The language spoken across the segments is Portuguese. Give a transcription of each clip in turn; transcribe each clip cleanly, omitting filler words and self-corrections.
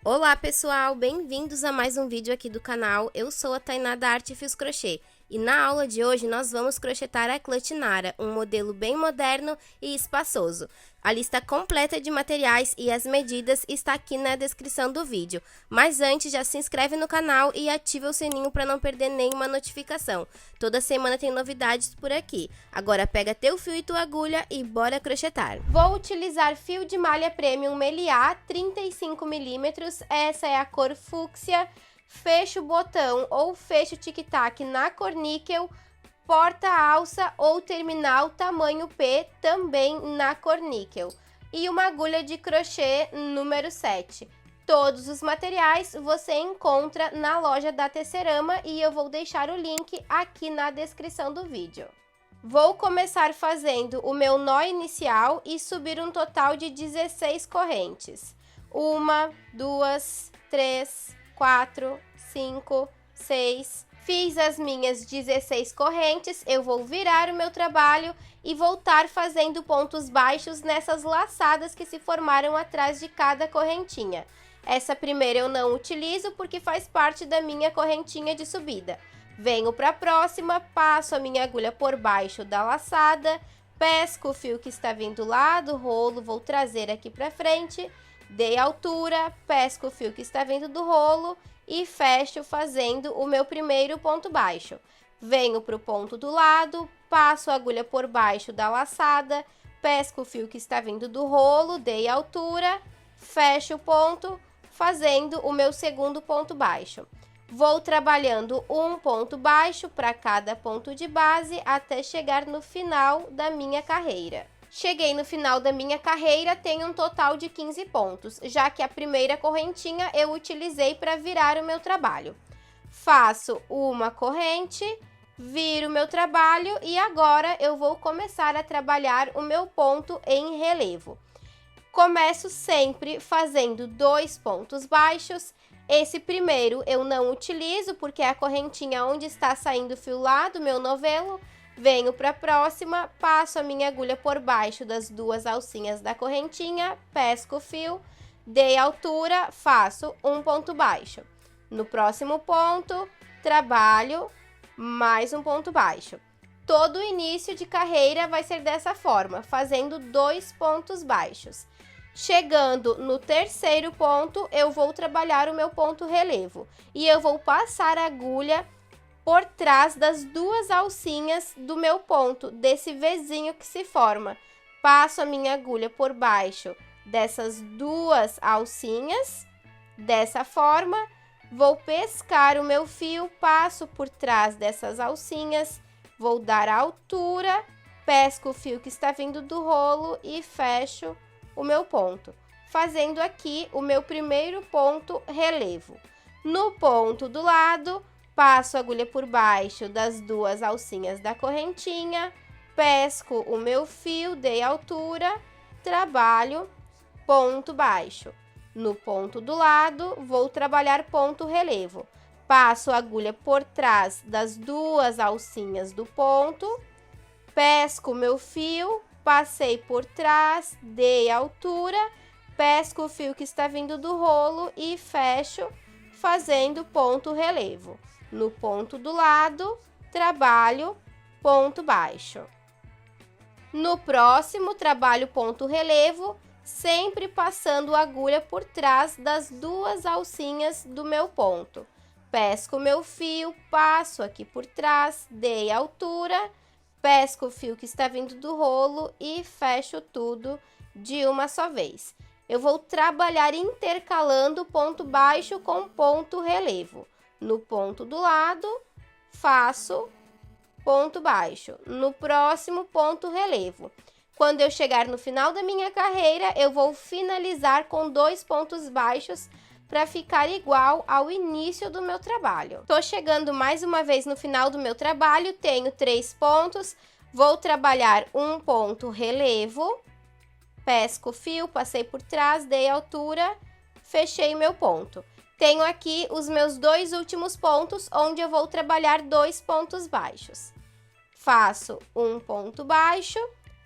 Olá pessoal, bem-vindos a mais um vídeo aqui do canal. Eu sou a Tainá da Arte Fios Crochê e na aula de hoje nós vamos crochetar a Clutch Nara, um modelo bem moderno e espaçoso. A lista completa de materiais e as medidas está aqui na descrição do vídeo. Mas antes, já se inscreve no canal e ativa o sininho para não perder nenhuma notificação. Toda semana tem novidades por aqui. Agora pega teu fio e tua agulha e bora crochetar. Vou utilizar fio de malha premium Meliá 35 mm, essa é a cor fúcsia. Fecho botão ou fecho tic-tac na cor níquel, porta-alça ou terminal tamanho P também na cor níquel e uma agulha de crochê número 7. Todos os materiais você encontra na loja da Tecerama e eu vou deixar o link aqui na descrição do vídeo. Vou começar fazendo o meu nó inicial e subir um total de 16 correntes. 1, 2, 3, 4, 5, 6. Fiz as minhas 16 correntes, eu vou virar o meu trabalho e voltar fazendo pontos baixos nessas laçadas que se formaram atrás de cada correntinha. Essa primeira eu não utilizo porque faz parte da minha correntinha de subida. Venho para a próxima, passo a minha agulha por baixo da laçada, pesco o fio que está vindo lá do rolo, vou trazer aqui para frente, dei altura, pesco o fio que está vindo do rolo e fecho fazendo o meu primeiro ponto baixo. Venho para o ponto do lado, passo a agulha por baixo da laçada, pesco o fio que está vindo do rolo, dei altura, fecho o ponto, fazendo o meu segundo ponto baixo. Vou trabalhando um ponto baixo para cada ponto de base até chegar no final da minha carreira. Cheguei no final da minha carreira, tenho um total de 15 pontos, já que a primeira correntinha eu utilizei para virar o meu trabalho. Faço uma corrente, viro o meu trabalho e agora eu vou começar a trabalhar o meu ponto em relevo. Começo sempre fazendo 2 pontos baixos. Esse primeiro eu não utilizo porque é a correntinha onde está saindo o fio lá do meu novelo. Venho para a próxima, passo a minha agulha por baixo das duas alcinhas da correntinha, pesco o fio, dei altura, faço um ponto baixo. No próximo ponto, trabalho mais um ponto baixo. Todo o início de carreira vai ser dessa forma, fazendo 2 pontos baixos. Chegando no terceiro ponto, eu vou trabalhar o meu ponto relevo e eu vou passar a agulha por trás das duas alcinhas do meu ponto, desse Vzinho que se forma. Passo a minha agulha por baixo dessas duas alcinhas, dessa forma, vou pescar o meu fio, passo por trás dessas alcinhas, vou dar a altura, pesco o fio que está vindo do rolo e fecho o meu ponto, fazendo aqui o meu primeiro ponto relevo. No ponto do lado, passo a agulha por baixo das duas alcinhas da correntinha, pesco o meu fio, dei altura, trabalho, ponto baixo. No ponto do lado, vou trabalhar ponto relevo. Passo a agulha por trás das duas alcinhas do ponto, pesco o meu fio, passei por trás, dei altura, pesco o fio que está vindo do rolo e fecho, fazendo ponto relevo. No ponto do lado, trabalho ponto baixo. No próximo, trabalho ponto relevo, sempre passando a agulha por trás das duas alcinhas do meu ponto. Pesco o meu fio, passo aqui por trás, dei altura, pesco o fio que está vindo do rolo e fecho tudo de uma só vez. Eu vou trabalhar intercalando ponto baixo com ponto relevo. No ponto do lado, faço ponto baixo. No próximo, ponto relevo. Quando eu chegar no final da minha carreira, eu vou finalizar com 2 pontos baixos para ficar igual ao início do meu trabalho. Estou chegando mais uma vez no final do meu trabalho, tenho 3 pontos, vou trabalhar um ponto relevo, pesco o fio, passei por trás, dei altura, fechei o meu ponto. Tenho aqui os meus 2 últimos pontos, onde eu vou trabalhar 2 pontos baixos. Faço um ponto baixo,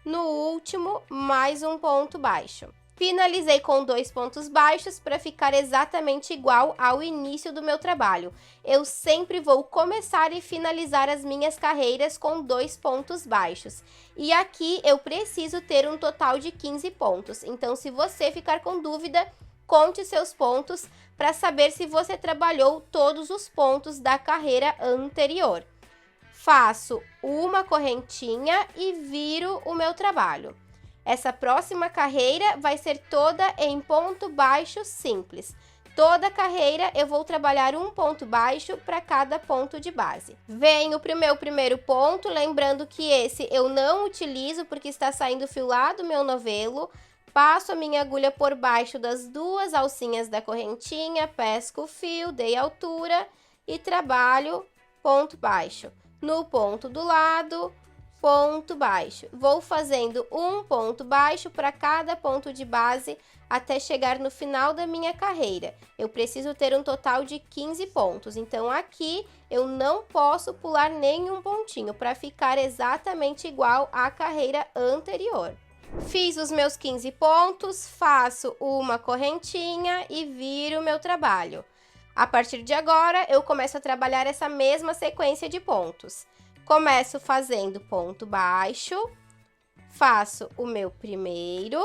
no último, mais um ponto baixo. Finalizei com 2 pontos baixos para ficar exatamente igual ao início do meu trabalho. Eu sempre vou começar e finalizar as minhas carreiras com 2 pontos baixos. E aqui eu preciso ter um total de 15 pontos. Então, se você ficar com dúvida, conte seus pontos para saber se você trabalhou todos os pontos da carreira anterior. Faço uma correntinha e viro o meu trabalho. Essa próxima carreira vai ser toda em ponto baixo simples. Toda carreira eu vou trabalhar um ponto baixo para cada ponto de base. Venho para o meu primeiro ponto, lembrando que esse eu não utilizo porque está saindo fio lá do meu novelo. Passo a minha agulha por baixo das 2 alcinhas da correntinha, pesco o fio, dei altura e trabalho ponto baixo. No ponto do lado, ponto baixo. Vou fazendo um ponto baixo para cada ponto de base até chegar no final da minha carreira. Eu preciso ter um total de 15 pontos, então aqui eu não posso pular nenhum pontinho para ficar exatamente igual à carreira anterior. Fiz os meus 15 pontos, faço uma correntinha e viro o meu trabalho. A partir de agora, eu começo a trabalhar essa mesma sequência de pontos. Começo fazendo ponto baixo, faço o meu primeiro,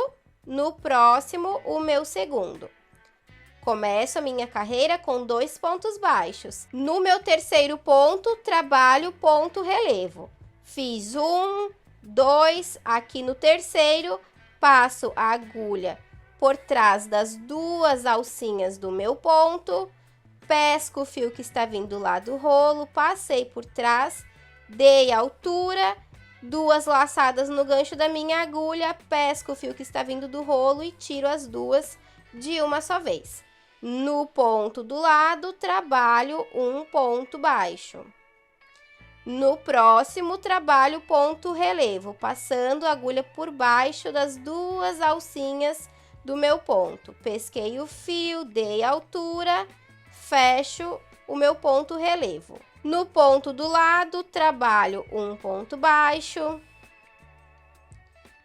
no próximo o meu segundo. Começo a minha carreira com 2 pontos baixos. No meu terceiro ponto, trabalho ponto relevo. Fiz 1, 2, aqui no terceiro, passo a agulha por trás das 2 alcinhas do meu ponto, pesco o fio que está vindo lá do rolo, passei por trás, dei altura, 2 laçadas no gancho da minha agulha, pesco o fio que está vindo do rolo e tiro as 2 de uma só vez. No ponto do lado, trabalho um ponto baixo. No próximo, trabalho ponto relevo, passando a agulha por baixo das 2 alcinhas do meu ponto. Pesquei o fio, dei altura, fecho o meu ponto relevo. No ponto do lado, trabalho um ponto baixo.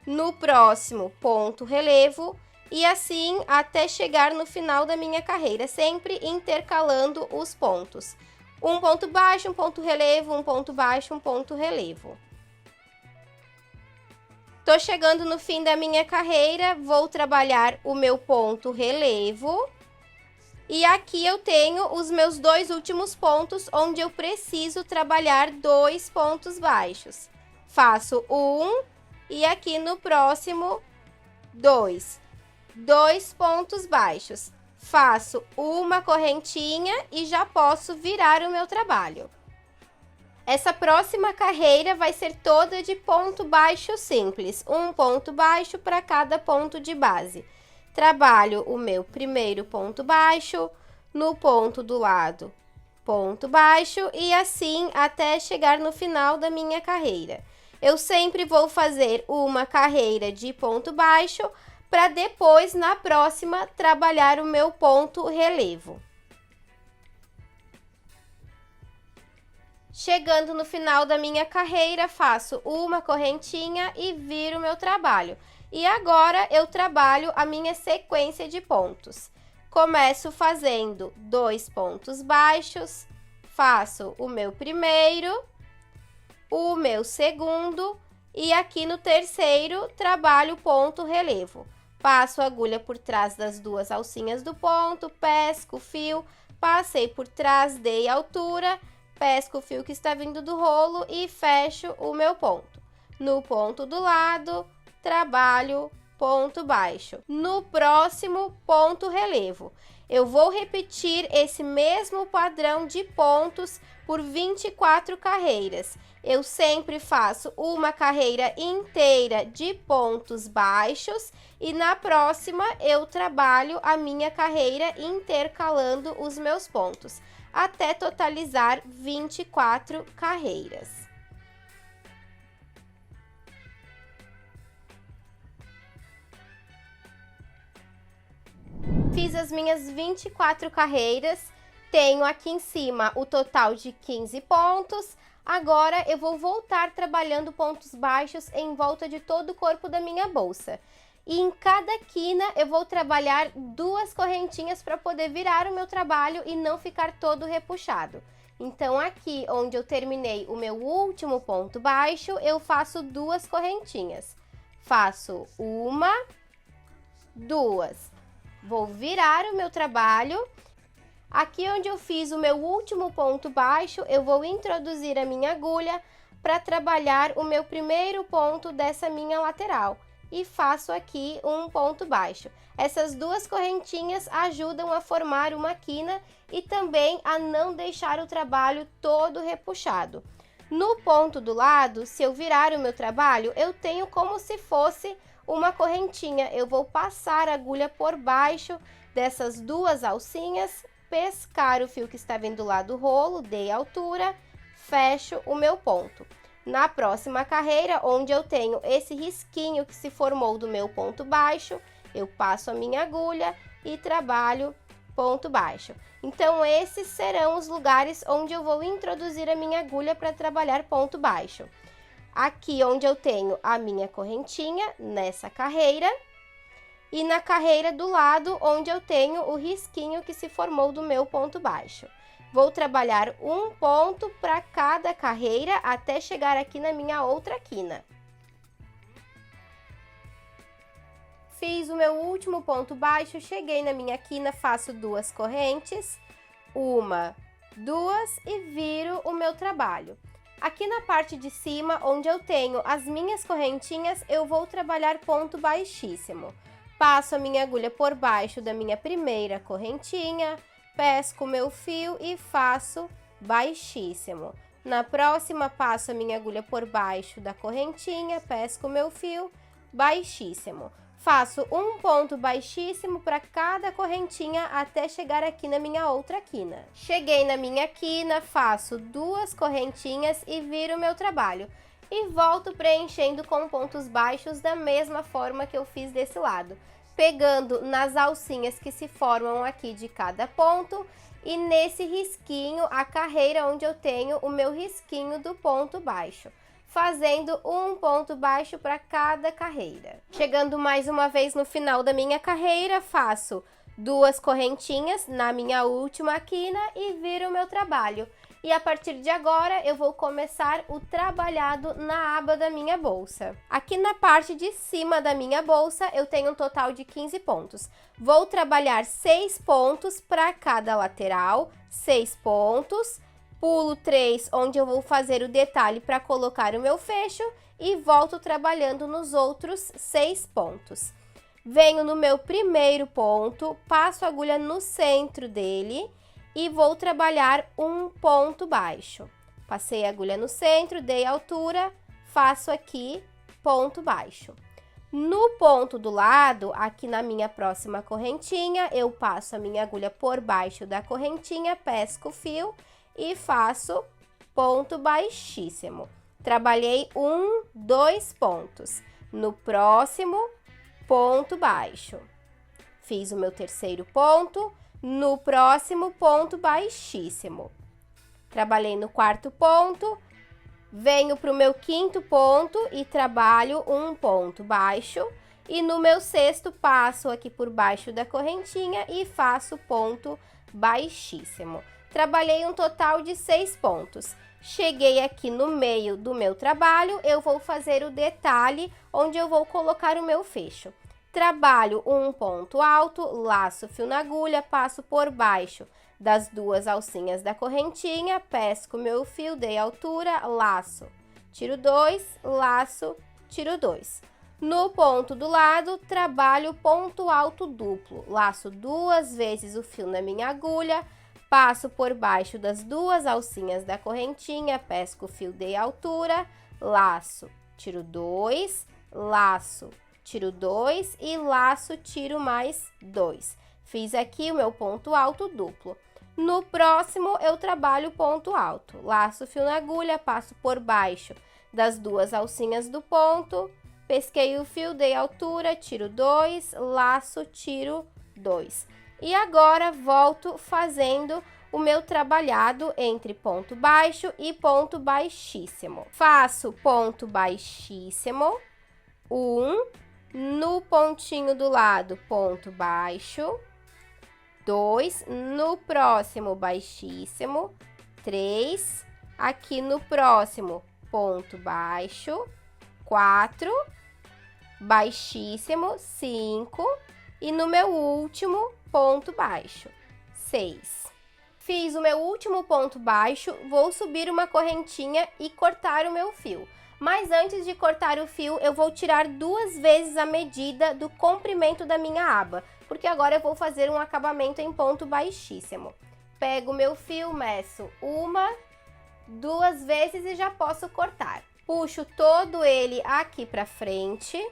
No próximo, ponto relevo. E assim até chegar no final da minha carreira, sempre intercalando os pontos. Um ponto baixo, um ponto relevo, um ponto baixo, um ponto relevo. Tô chegando no fim da minha carreira, vou trabalhar o meu ponto relevo. E aqui eu tenho os meus 2 últimos pontos, onde eu preciso trabalhar 2 pontos baixos. Faço 1 e aqui no próximo 2. 2 pontos baixos. Faço uma correntinha e já posso virar o meu trabalho. Essa próxima carreira vai ser toda de ponto baixo simples, um ponto baixo para cada ponto de base. Trabalho o meu primeiro ponto baixo, no ponto do lado, ponto baixo e assim até chegar no final da minha carreira. Eu sempre vou fazer uma carreira de ponto baixo para depois, na próxima, trabalhar o meu ponto relevo. Chegando no final da minha carreira, faço uma correntinha e viro o meu trabalho. E agora eu trabalho a minha sequência de pontos. Começo fazendo 2 pontos baixos, faço o meu primeiro, o meu segundo e aqui no terceiro trabalho ponto relevo. Passo a agulha por trás das 2 alcinhas do ponto, pesco o fio, passei por trás, dei altura, pesco o fio que está vindo do rolo e fecho o meu ponto. No ponto do lado, trabalho ponto baixo. No próximo, ponto relevo. Eu vou repetir esse mesmo padrão de pontos por 24 carreiras. Eu sempre faço uma carreira inteira de pontos baixos e na próxima eu trabalho a minha carreira intercalando os meus pontos, até totalizar 24 carreiras. Fiz as minhas 24 carreiras, tenho aqui em cima o total de 15 pontos. Agora eu vou voltar trabalhando pontos baixos em volta de todo o corpo da minha bolsa. E em cada quina eu vou trabalhar 2 correntinhas para poder virar o meu trabalho e não ficar todo repuxado. Então, aqui onde eu terminei o meu último ponto baixo, eu faço 2 correntinhas. Faço 1, 2. Vou virar o meu trabalho. Aqui onde eu fiz o meu último ponto baixo, eu vou introduzir a minha agulha para trabalhar o meu primeiro ponto dessa minha lateral. E faço aqui um ponto baixo. Essas 2 correntinhas ajudam a formar uma quina e também a não deixar o trabalho todo repuxado. No ponto do lado, se eu virar o meu trabalho, eu tenho como se fosse uma correntinha. Eu vou passar a agulha por baixo dessas 2 alcinhas, pescar o fio que está vindo lá do rolo, dei altura, fecho o meu ponto. Na próxima carreira, onde eu tenho esse risquinho que se formou do meu ponto baixo, eu passo a minha agulha e trabalho ponto baixo. Então, esses serão os lugares onde eu vou introduzir a minha agulha para trabalhar ponto baixo. Aqui onde eu tenho a minha correntinha, nessa carreira, e na carreira do lado, onde eu tenho o risquinho que se formou do meu ponto baixo. Vou trabalhar um ponto para cada carreira até chegar aqui na minha outra quina. Fiz o meu último ponto baixo, cheguei na minha quina, faço 2 correntes, 1, 2 e viro o meu trabalho. Aqui na parte de cima, onde eu tenho as minhas correntinhas, eu vou trabalhar ponto baixíssimo. Passo a minha agulha por baixo da minha primeira correntinha, pesco o meu fio e faço baixíssimo. Na próxima, passo a minha agulha por baixo da correntinha, pesco o meu fio, baixíssimo. Faço um ponto baixíssimo para cada correntinha até chegar aqui na minha outra quina. Cheguei na minha quina, faço 2 correntinhas e viro o meu trabalho. E volto preenchendo com pontos baixos da mesma forma que eu fiz desse lado, pegando nas alcinhas que se formam aqui de cada ponto e nesse risquinho, a carreira onde eu tenho o meu risquinho do ponto baixo, fazendo um ponto baixo para cada carreira. Chegando mais uma vez no final da minha carreira, faço 2 correntinhas na minha última quina e viro o meu trabalho. E a partir de agora, eu vou começar o trabalhado na aba da minha bolsa. Aqui na parte de cima da minha bolsa, eu tenho um total de 15 pontos. Vou trabalhar 6 pontos para cada lateral, 6 pontos, pulo 3, onde eu vou fazer o detalhe para colocar o meu fecho e volto trabalhando nos outros 6 pontos. Venho no meu primeiro ponto, passo a agulha no centro dele e vou trabalhar um ponto baixo. Passei a agulha no centro, dei altura, faço aqui ponto baixo. No ponto do lado, aqui na minha próxima correntinha, eu passo a minha agulha por baixo da correntinha, pesco o fio e faço ponto baixíssimo. Trabalhei 1, 2 pontos. No próximo, ponto baixo. Fiz o meu terceiro ponto. No próximo, ponto baixíssimo. Trabalhei no quarto ponto, venho para o meu quinto ponto e trabalho um ponto baixo. E no meu sexto, passo aqui por baixo da correntinha e faço ponto baixíssimo. Trabalhei um total de 6 pontos. Cheguei aqui no meio do meu trabalho, eu vou fazer o detalhe onde eu vou colocar o meu fecho. Trabalho um ponto alto, laço o fio na agulha, passo por baixo das 2 alcinhas da correntinha, pesco meu fio, dei altura, laço, tiro 2, laço, tiro 2. No ponto do lado, trabalho ponto alto duplo, laço 2 vezes o fio na minha agulha, passo por baixo das 2 alcinhas da correntinha, pesco o fio, dei altura, laço, tiro 2, laço, tiro 2 e laço, tiro mais 2. Fiz aqui o meu ponto alto duplo. No próximo, eu trabalho ponto alto. Laço o fio na agulha, passo por baixo das 2 alcinhas do ponto, pesquei o fio, dei altura, tiro 2, laço, tiro 2. E agora, volto fazendo o meu trabalhado entre ponto baixo e ponto baixíssimo. Faço ponto baixíssimo, 1, no pontinho do lado, ponto baixo, 2, no próximo, baixíssimo, 3, aqui no próximo, ponto baixo, 4, baixíssimo, 5, e no meu último, ponto baixo, 6. Fiz o meu último ponto baixo, vou subir uma correntinha e cortar o meu fio. Mas antes de cortar o fio, eu vou tirar 2 vezes a medida do comprimento da minha aba, porque agora eu vou fazer um acabamento em ponto baixíssimo. Pego o meu fio, meço 1, 2 vezes e já posso cortar. Puxo todo ele aqui pra frente.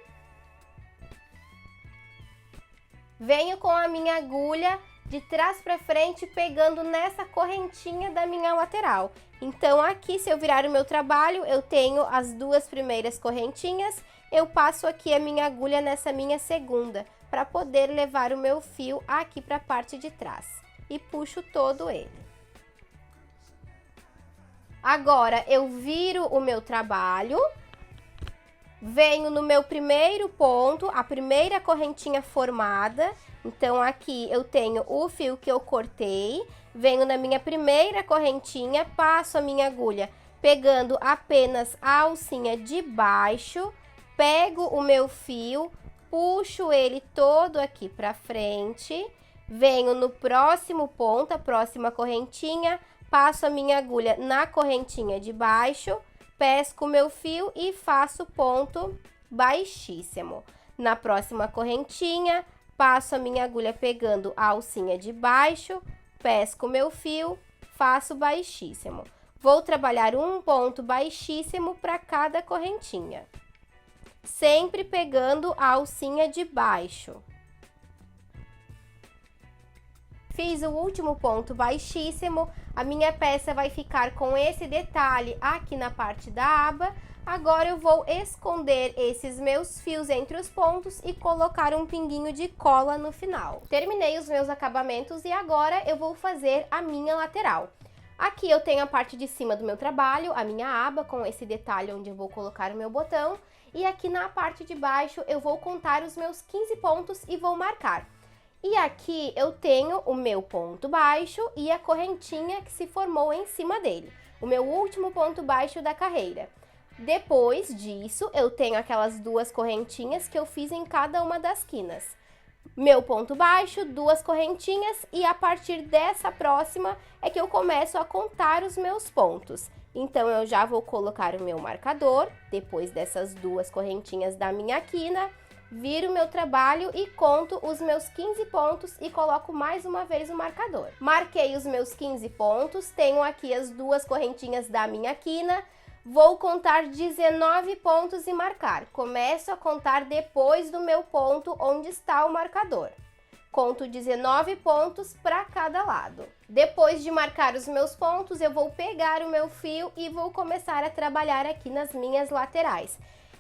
Venho com a minha agulha de trás para frente, pegando nessa correntinha da minha lateral. Então, aqui, se eu virar o meu trabalho, eu tenho as 2 primeiras correntinhas, eu passo aqui a minha agulha nessa minha segunda, para poder levar o meu fio aqui para a parte de trás. E puxo todo ele. Agora, eu viro o meu trabalho. Venho no meu primeiro ponto, a primeira correntinha formada. Então, aqui eu tenho o fio que eu cortei. Venho na minha primeira correntinha, passo a minha agulha pegando apenas a alcinha de baixo. Pego o meu fio, puxo ele todo aqui pra frente. Venho no próximo ponto, a próxima correntinha. Passo a minha agulha na correntinha de baixo. Pesco o meu fio e faço ponto baixíssimo. Na próxima correntinha, passo a minha agulha pegando a alcinha de baixo, pesco o meu fio, faço baixíssimo. Vou trabalhar um ponto baixíssimo para cada correntinha, sempre pegando a alcinha de baixo. Fiz o último ponto baixíssimo, a minha peça vai ficar com esse detalhe aqui na parte da aba. Agora eu vou esconder esses meus fios entre os pontos e colocar um pinguinho de cola no final. Terminei os meus acabamentos e agora eu vou fazer a minha lateral. Aqui eu tenho a parte de cima do meu trabalho, a minha aba com esse detalhe onde eu vou colocar o meu botão. E aqui na parte de baixo eu vou contar os meus 15 pontos e vou marcar. E aqui eu tenho o meu ponto baixo e a correntinha que se formou em cima dele, o meu último ponto baixo da carreira. Depois disso, eu tenho aquelas 2 correntinhas que eu fiz em cada uma das quinas. Meu ponto baixo, 2 correntinhas e a partir dessa próxima é que eu começo a contar os meus pontos. Então, eu já vou colocar o meu marcador, depois dessas 2 correntinhas da minha quina. Viro o meu trabalho e conto os meus 15 pontos e coloco mais uma vez o marcador. Marquei os meus 15 pontos, tenho aqui as 2 correntinhas da minha quina, vou contar 19 pontos e marcar. Começo a contar depois do meu ponto onde está o marcador. Conto 19 pontos para cada lado. Depois de marcar os meus pontos, eu vou pegar o meu fio e vou começar a trabalhar aqui nas minhas laterais.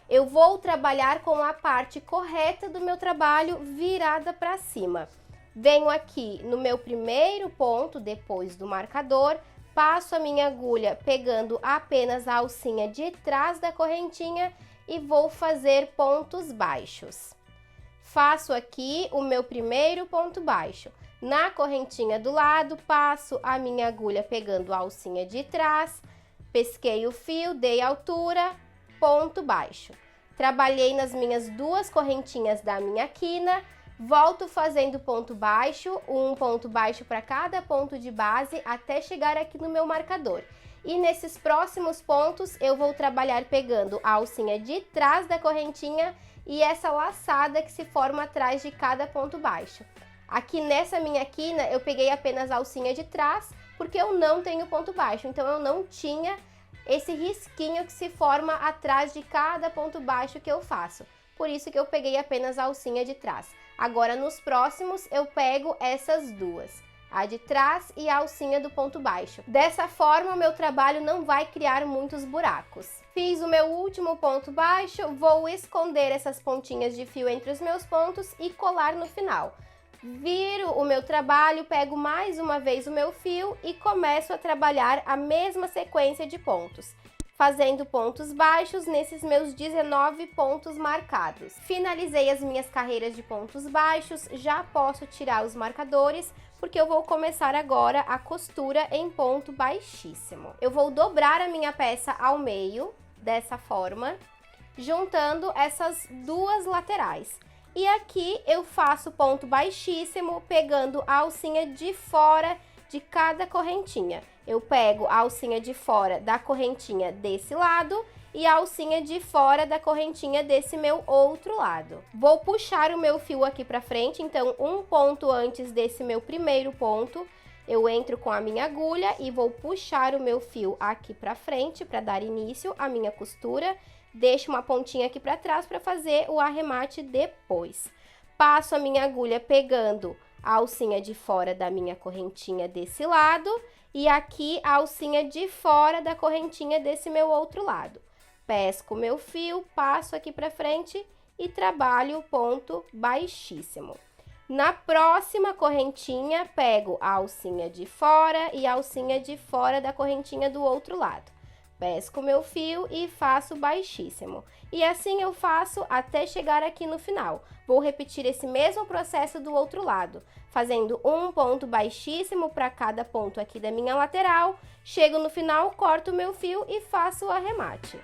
Eu vou trabalhar com a parte correta do meu trabalho virada para cima. Venho aqui no meu primeiro ponto, depois do marcador, passo a minha agulha pegando apenas a alcinha de trás da correntinha e vou fazer pontos baixos. Faço aqui o meu primeiro ponto baixo. Na correntinha do lado, passo a minha agulha pegando a alcinha de trás, pesquei o fio, dei altura, ponto baixo. Trabalhei nas minhas 2 correntinhas da minha quina, volto fazendo ponto baixo, um ponto baixo para cada ponto de base até chegar aqui no meu marcador. E nesses próximos pontos eu vou trabalhar pegando a alcinha de trás da correntinha e essa laçada que se forma atrás de cada ponto baixo. Aqui nessa minha quina eu peguei apenas a alcinha de trás porque eu não tenho ponto baixo, então eu não tinha esse risquinho que se forma atrás de cada ponto baixo que eu faço. Por isso que eu peguei apenas a alcinha de trás. Agora, nos próximos, eu pego essas 2, a de trás e a alcinha do ponto baixo. Dessa forma, o meu trabalho não vai criar muitos buracos. Fiz o meu último ponto baixo, vou esconder essas pontinhas de fio entre os meus pontos e colar no final. Viro o meu trabalho, pego mais uma vez o meu fio e começo a trabalhar a mesma sequência de pontos. fazendo pontos baixos nesses meus 19 pontos marcados. Finalizei as minhas carreiras de pontos baixos, já posso tirar os marcadores, porque eu vou começar agora a costura em ponto baixíssimo. Eu vou dobrar a minha peça ao meio, dessa forma, juntando essas duas laterais. E aqui eu faço ponto baixíssimo, pegando a alcinha de fora de cada correntinha. Eu pego a alcinha de fora da correntinha desse lado e a alcinha de fora da correntinha desse meu outro lado. Vou puxar o meu fio aqui pra frente, então um ponto antes desse meu primeiro ponto, eu entro com a minha agulha e vou puxar o meu fio aqui pra frente para dar início à minha costura. Deixo uma pontinha aqui pra trás para fazer o arremate depois. Passo a minha agulha pegando a alcinha de fora da minha correntinha desse lado e aqui a alcinha de fora da correntinha desse meu outro lado. Pesco o meu fio, passo aqui pra frente e trabalho o ponto baixíssimo. Na próxima correntinha, pego a alcinha de fora e a alcinha de fora da correntinha do outro lado. Pesco o meu fio e faço baixíssimo. E assim eu faço até chegar aqui no final. Vou repetir esse mesmo processo do outro lado, fazendo um ponto baixíssimo para cada ponto aqui da minha lateral. Chego no final, corto o meu fio e faço o arremate.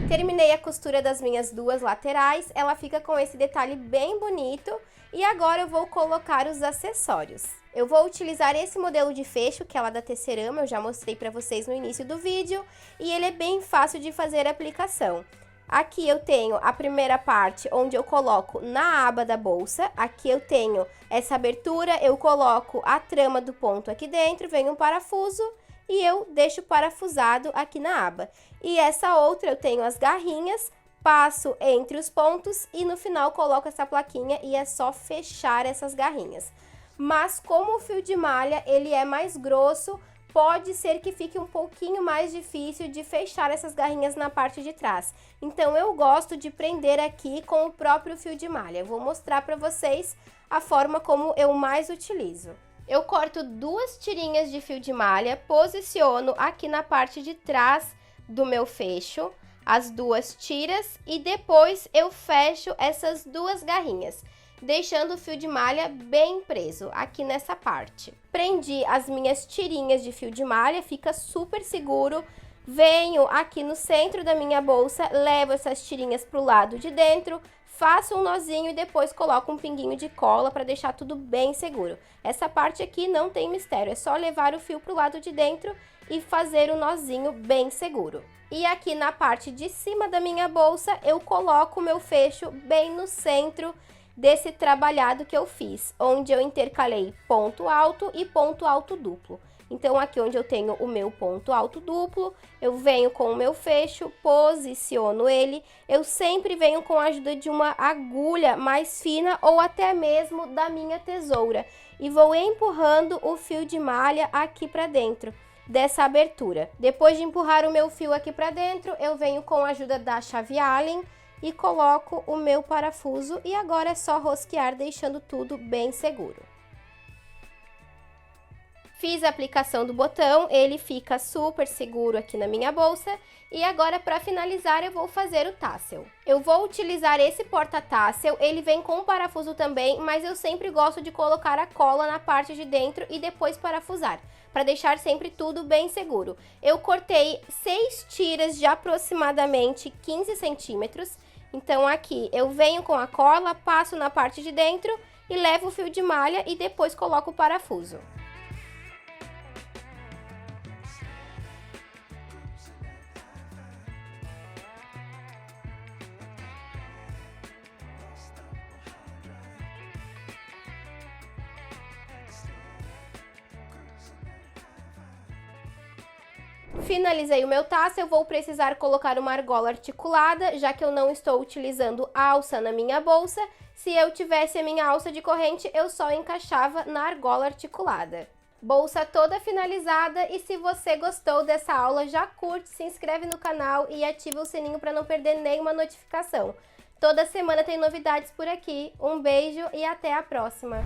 Terminei a costura das minhas duas laterais, ela fica com esse detalhe bem bonito e agora eu vou colocar os acessórios. Eu vou utilizar esse modelo de fecho, que é lá da Tecerama, eu já mostrei para vocês no início do vídeo, e ele é bem fácil de fazer a aplicação. Aqui eu tenho a primeira parte onde eu coloco na aba da bolsa, aqui eu tenho essa abertura, eu coloco a trama do ponto aqui dentro, vem um parafuso e eu deixo parafusado aqui na aba. E essa outra eu tenho as garrinhas, passo entre os pontos e no final coloco essa plaquinha e é só fechar essas garrinhas. Mas como o fio de malha ele é mais grosso, pode ser que fique um pouquinho mais difícil de fechar essas garrinhas na parte de trás. Então eu gosto de prender aqui com o próprio fio de malha. Eu vou mostrar para vocês a forma como eu mais utilizo. Eu corto duas tirinhas de fio de malha, posiciono aqui na parte de trás do meu fecho, as duas tiras e depois eu fecho essas duas garrinhas, deixando o fio de malha bem preso aqui nessa parte. Prendi as minhas tirinhas de fio de malha, fica super seguro. Venho aqui no centro da minha bolsa, levo essas tirinhas pro lado de dentro, faço um nozinho e depois coloco um pinguinho de cola para deixar tudo bem seguro. Essa parte aqui não tem mistério, é só levar o fio pro lado de dentro e fazer o nozinho bem seguro. E aqui na parte de cima da minha bolsa, eu coloco o meu fecho bem no centro desse trabalhado que eu fiz, onde eu intercalei ponto alto e ponto alto duplo. Então, aqui onde eu tenho o meu ponto alto duplo, eu venho com o meu fecho, posiciono ele. Eu sempre venho com a ajuda de uma agulha mais fina ou até mesmo da minha tesoura. E vou empurrando o fio de malha aqui pra dentro dessa abertura. Depois de empurrar o meu fio aqui pra dentro, eu venho com a ajuda da chave Allen e coloco o meu parafuso. E agora é só rosquear, deixando tudo bem seguro. Fiz a aplicação do botão, ele fica super seguro aqui na minha bolsa. E agora, para finalizar, eu vou fazer o tassel. Eu vou utilizar esse porta-tassel, ele vem com parafuso também, mas eu sempre gosto de colocar a cola na parte de dentro e depois parafusar, para deixar sempre tudo bem seguro. Eu cortei 6 tiras de aproximadamente 15 centímetros. Então, aqui eu venho com a cola, passo na parte de dentro e levo o fio de malha e depois coloco o parafuso. Finalizei o meu tasso, eu vou precisar colocar uma argola articulada, já que eu não estou utilizando alça na minha bolsa. Se eu tivesse a minha alça de corrente, eu só encaixava na argola articulada. Bolsa toda finalizada, e se você gostou dessa aula, já curte, se inscreve no canal e ativa o sininho para não perder nenhuma notificação. Toda semana tem novidades por aqui. Um beijo e até a próxima!